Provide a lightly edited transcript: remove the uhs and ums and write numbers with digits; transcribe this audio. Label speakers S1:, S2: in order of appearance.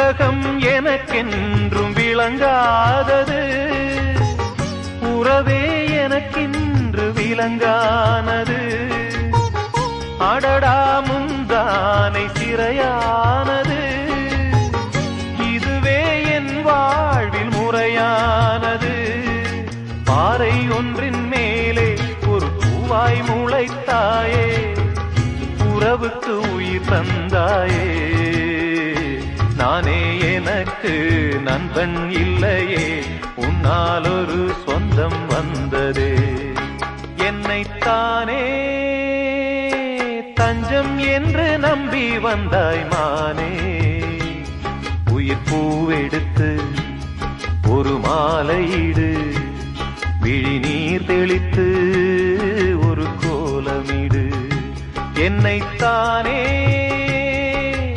S1: உலகம் எனக்கென்றும் விளங்காதது, உறவே எனக்கென்று விளங்கானது. அடடா முந்தானை சிறையானது, இதுவே என் வாழ்வில் முறையானது. பாறை ஒன்றின் மேலே ஒரு பூவாய் முளைத்தாயே, உறவுக்கு உயிர் தந்தாயே. நானே எனக்கு நண்பன் இல்லையே, உன்னால் ஒரு சொந்தம் வந்ததே. என்னைத்தானே தஞ்சம் என்று நம்பி வந்தாய் மானே. உயிர் பூவெடுத்து ஒரு மாலையிடு, விழி நீர் தெளித்து ஒரு கோலமிடு. என்னைத்தானே